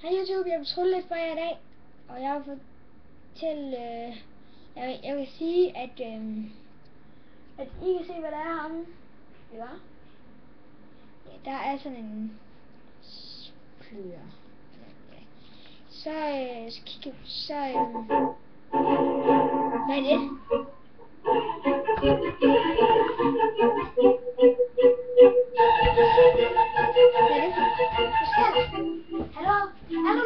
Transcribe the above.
Hej YouTube, jeg vil trylle lidt for jer i dag, og jeg vil fortælle, jeg vil sige, at I kan se, hvad der er ham. Ja. Ja, der er sådan en pløjer. Så kigge, hvad er det? Hvad er det? Hvad sker der? Hallo? Er du